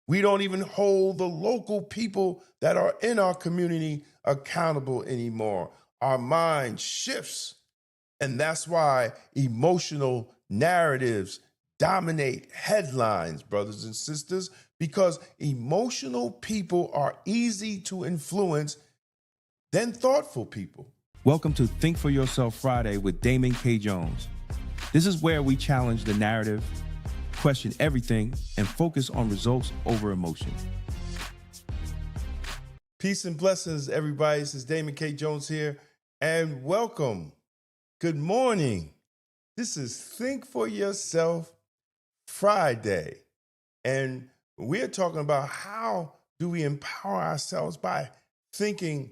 We don't even hold the local people that are in our community accountable anymore. Our mind shifts, and that's why emotional narratives dominate headlines, brothers and sisters, because emotional people are easy to influence than thoughtful people. Welcome to Think for Yourself Friday with Damon K. Jones. This is where we challenge the narrative, question everything, and focus on results over emotion. Peace and blessings, everybody. This is Damon K. Jones here, and welcome. Good morning. This is Think for Yourself Friday, and we're talking about how do we empower ourselves by thinking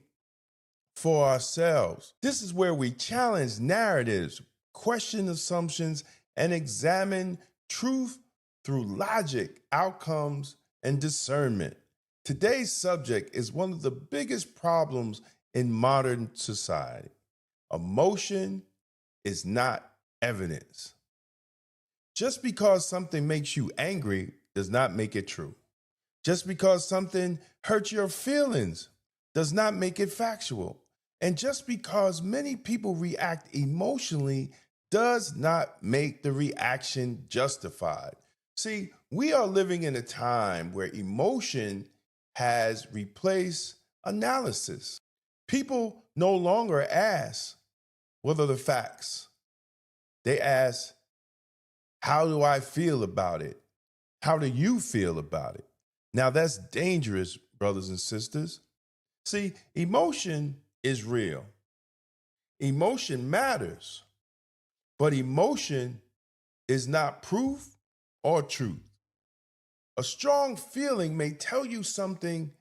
for ourselves. This is where we challenge narratives, question assumptions, and examine truth through logic, outcomes, and discernment. Today's subject is one of the biggest problems in modern society. Emotion is not evidence. Just because something makes you angry does not make it true. Just because something hurts your feelings does not make it factual. And just because many people react emotionally does not make the reaction justified. See, we are living in a time where emotion has replaced analysis. People no longer ask, what are the facts? They ask, how do I feel about it? How do you feel about it? Now that's dangerous, brothers and sisters. See, emotion is real. Emotion matters, but emotion is not proof or truth. A strong feeling may tell you something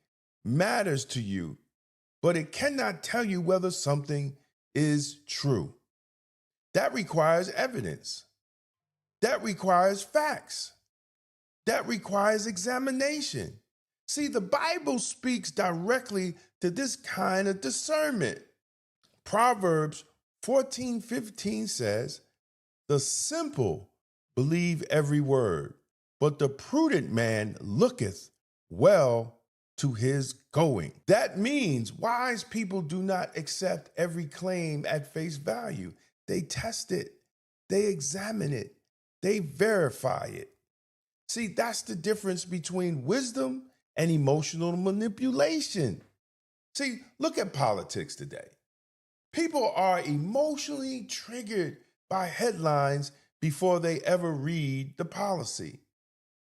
matters to you, but it cannot tell you whether something is true. That requires evidence. That requires facts. That requires examination. See, the Bible speaks directly to this kind of discernment. Proverbs 14:15 says, the simple believe every word, but the prudent man looketh well to his going. That means wise people do not accept every claim at face value. They test it, they examine it, they verify it. See, that's the difference between wisdom and emotional manipulation. See, look at politics today. People are emotionally triggered by headlines before they ever read the policy.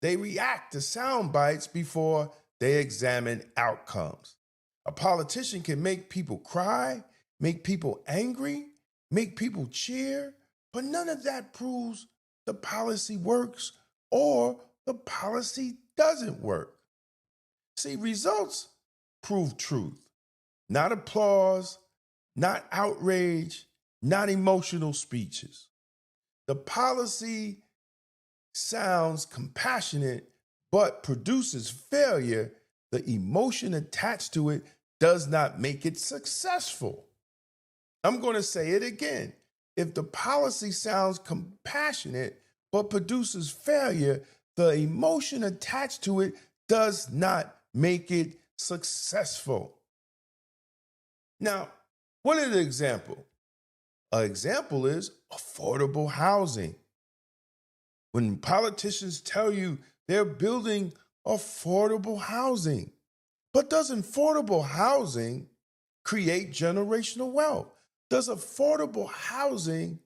They react to sound bites before they examine outcomes. A politician can make people cry, make people angry, make people cheer, but none of that proves the policy works or the policy doesn't work. See, results prove truth, not applause, not outrage, not emotional speeches. The policy sounds compassionate, but produces failure. The emotion attached to it does not make it successful. I'm going to say it again. If the policy sounds compassionate, but produces failure, the emotion attached to it does not make it successful. Now, what is an example? An example is affordable housing. When politicians tell you they're building affordable housing, but does affordable housing create generational wealth? Does affordable housing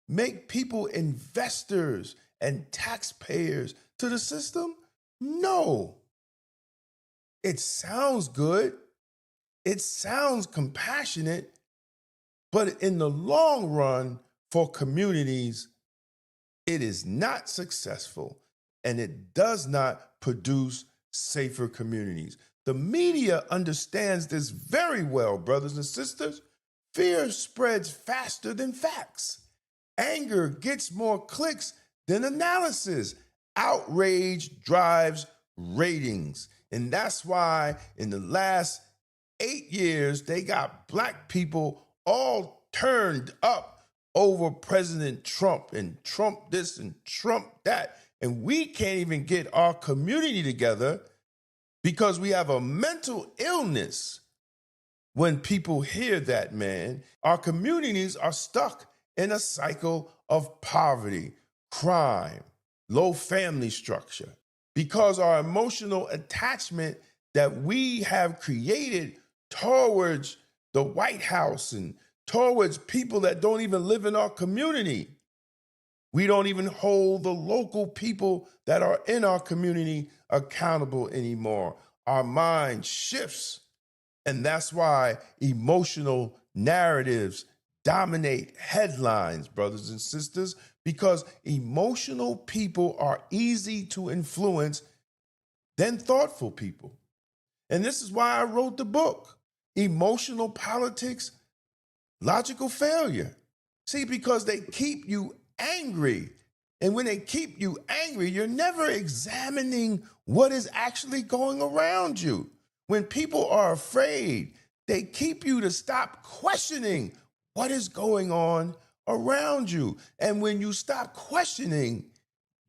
make people investors and taxpayers to the system? No. It sounds good. It sounds compassionate, but in the long run for communities, it is not successful and it does not produce safer communities. The media understands this very well, brothers and sisters. Fear spreads faster than facts. Anger gets more clicks than analysis. Outrage drives ratings. And that's why in the last 8 years, they got black people all turned up over President Trump and Trump this and Trump that. And we can't even get our community together because we have a mental illness. When people hear that, man, our communities are stuck in a cycle of poverty, crime, low family structure, because our emotional attachment that we have created towards the White House and towards people that don't even live in our community. We don't even hold the local people that are in our community accountable anymore. Our mind shifts, and that's why emotional narratives dominate headlines, brothers and sisters, because emotional people are easy to influence than thoughtful people. And this is why I wrote the book, Emotional Politics, Logical Failure. See, because they keep you angry. And when they keep you angry, you're never examining what is actually going around you. When people are afraid, they keep you to stop questioning what is going on around you. And when you stop questioning,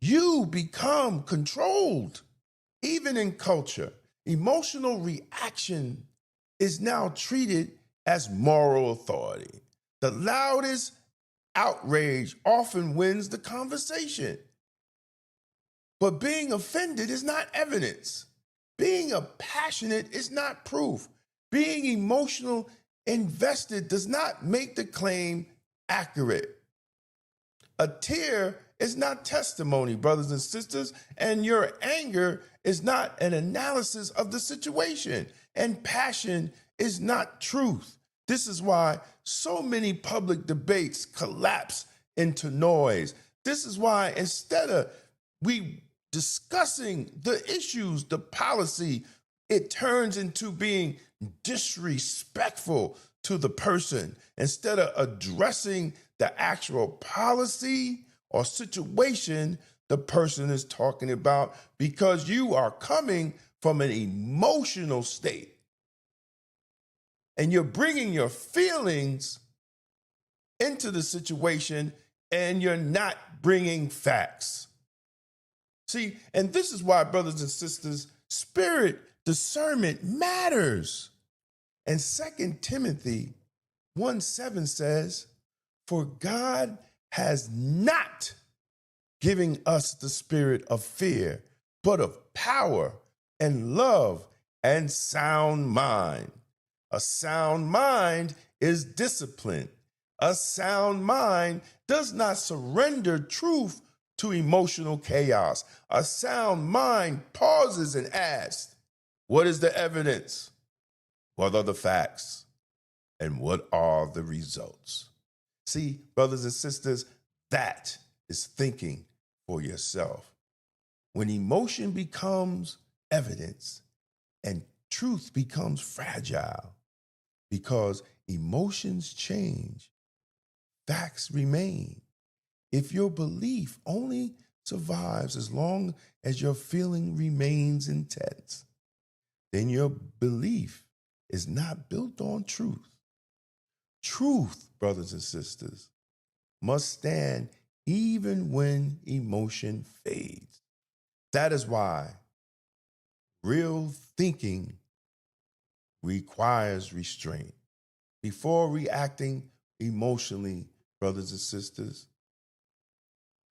you become controlled. Even in culture, emotional reaction is now treated as moral authority. The loudest outrage often wins the conversation. But being offended is not evidence. Being passionate is not proof. Being emotional invested does not make the claim accurate. A tear is not testimony, brothers and sisters, and your anger is not an analysis of the situation, and passion is not truth. This is why so many public debates collapse into noise. This is why instead of we discussing the issues, the policy, it turns into being disrespectful to the person instead of addressing the actual policy or situation the person is talking about, because you are coming from an emotional state and you're bringing your feelings into the situation and you're not bringing facts. See, and this is why, brothers and sisters, spirit discernment matters. And 2 Timothy 1:7 says, "For God has not given us the spirit of fear, but of power and love and sound mind." A sound mind is disciplined. A sound mind does not surrender truth to emotional chaos. A sound mind pauses and asks, what is the evidence? What are the facts? And what are the results? See, brothers and sisters, that is thinking for yourself. When emotion becomes evidence and truth becomes fragile, because emotions change, facts remain. If your belief only survives as long as your feeling remains intense, then your belief is not built on truth. Truth, brothers and sisters, must stand even when emotion fades. That is why real thinking requires restraint. Before reacting emotionally, brothers and sisters,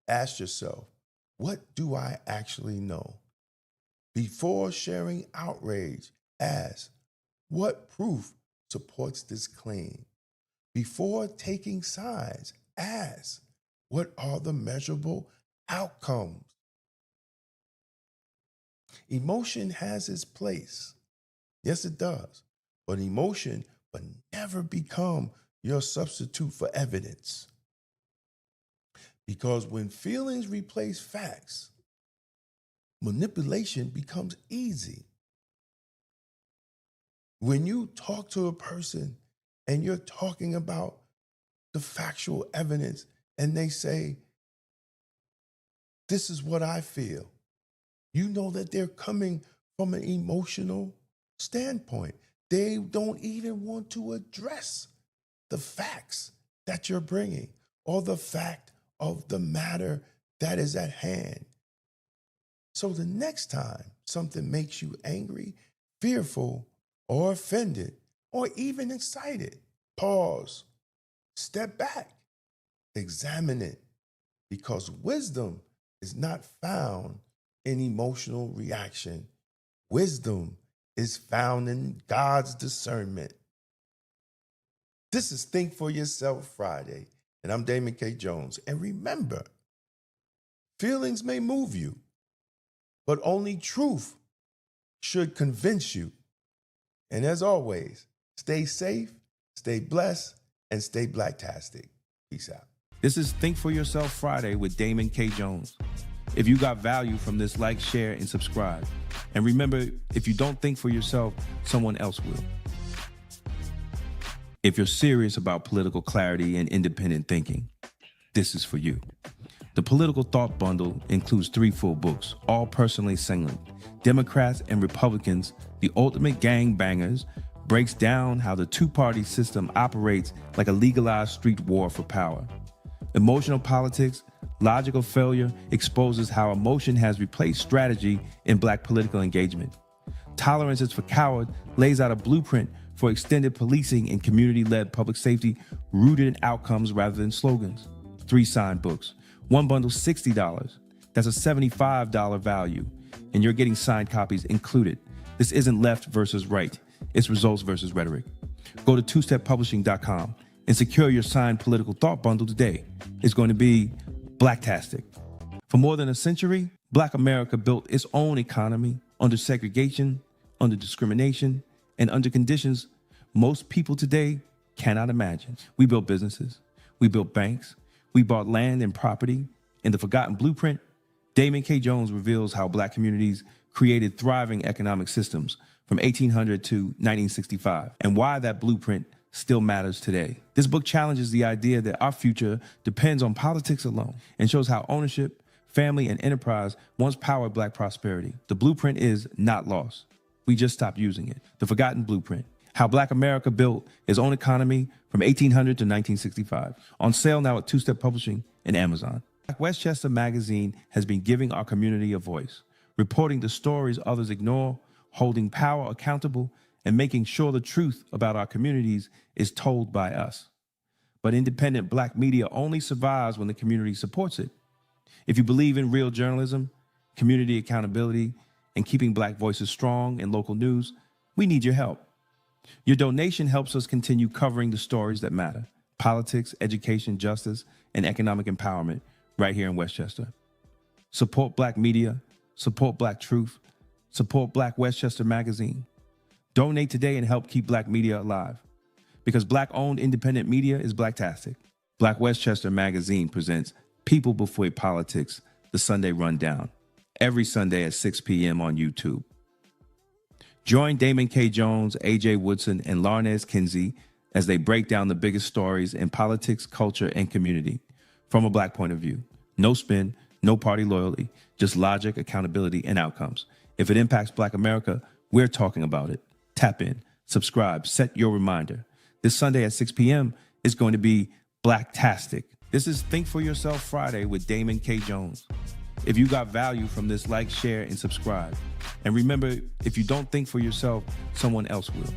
ask yourself, what do I actually know? Before sharing outrage, ask, what proof supports this claim? Before taking sides, ask, what are the measurable outcomes? Emotion has its place. Yes, it does. But emotion will never become your substitute for evidence. Because when feelings replace facts, manipulation becomes easy. When you talk to a person and you're talking about the factual evidence and they say, this is what I feel, you know that they're coming from an emotional standpoint. They don't even want to address the facts that you're bringing or the fact of the matter that is at hand. So the next time something makes you angry, fearful, or offended, or even excited, pause, step back, examine it, because wisdom is not found in emotional reaction. Wisdom is found in God's discernment. This is Think for Yourself Friday, and I'm Damon K. Jones. And remember, feelings may move you, but only truth should convince you. And as always, stay safe, stay blessed, and stay blacktastic. Peace out. This is Think for Yourself Friday with Damon K. Jones. If you got value from this, like, share, and subscribe. And remember, if you don't think for yourself, someone else will. If you're serious about political clarity and independent thinking, this is for you. The Political Thought Bundle includes 3 full books, all personally singled. Democrats and Republicans, The Ultimate Gangbangers, breaks down how the two-party system operates like a legalized street war for power. Emotional Politics, Logical Failure exposes how emotion has replaced strategy in Black political engagement. Tolerance is for Cowards lays out a blueprint for extended policing and community-led public safety rooted in outcomes rather than slogans. 3 signed books. One bundle, $60. That's a $75 value, and you're getting signed copies included. This isn't left versus right. It's results versus rhetoric. Go to twosteppublishing.com and secure your signed Political Thought Bundle today. It's going to be blacktastic. For more than a century, Black America built its own economy under segregation, under discrimination, and under conditions most people today cannot imagine. We built businesses, we built banks, we bought land and property. In the Forgotten Blueprint, Damon K. Jones reveals how Black communities created thriving economic systems from 1800 to 1965, and why that blueprint still matters today. This book challenges the idea that our future depends on politics alone, and shows how ownership, family, and enterprise once powered Black prosperity. The blueprint is not lost. We just stopped using it. The Forgotten Blueprint, How Black America Built Its Own Economy from 1800 to 1965. On sale now at Two Step Publishing and Amazon. Westchester magazine has been giving our community a voice, reporting the stories others ignore, holding power accountable, and making sure the truth about our communities is told by us. But independent Black media only survives when the community supports it. If you believe in real journalism, community accountability, and keeping Black voices strong in local news, we need your help. Your donation helps us continue covering the stories that matter: politics, education, justice, and economic empowerment right here in Westchester. Support Black media, support Black truth, support Black Westchester magazine. Donate today and help keep Black media alive. Because Black-owned independent media is blacktastic. Black Westchester magazine presents People Before Politics, the Sunday Rundown, every Sunday at 6 p.m. on YouTube. Join Damon K. Jones, A.J. Woodson, and Larnez Kinsey as they break down the biggest stories in politics, culture, and community from a Black point of view. No spin, no party loyalty, just logic, accountability, and outcomes. If it impacts Black America, we're talking about it. Tap in, subscribe, set your reminder. This Sunday at 6 p.m. is going to be blacktastic. This is Think for Yourself Friday with Damon K. Jones. If you got value from this, like, share, and subscribe. And remember, if you don't think for yourself, someone else will.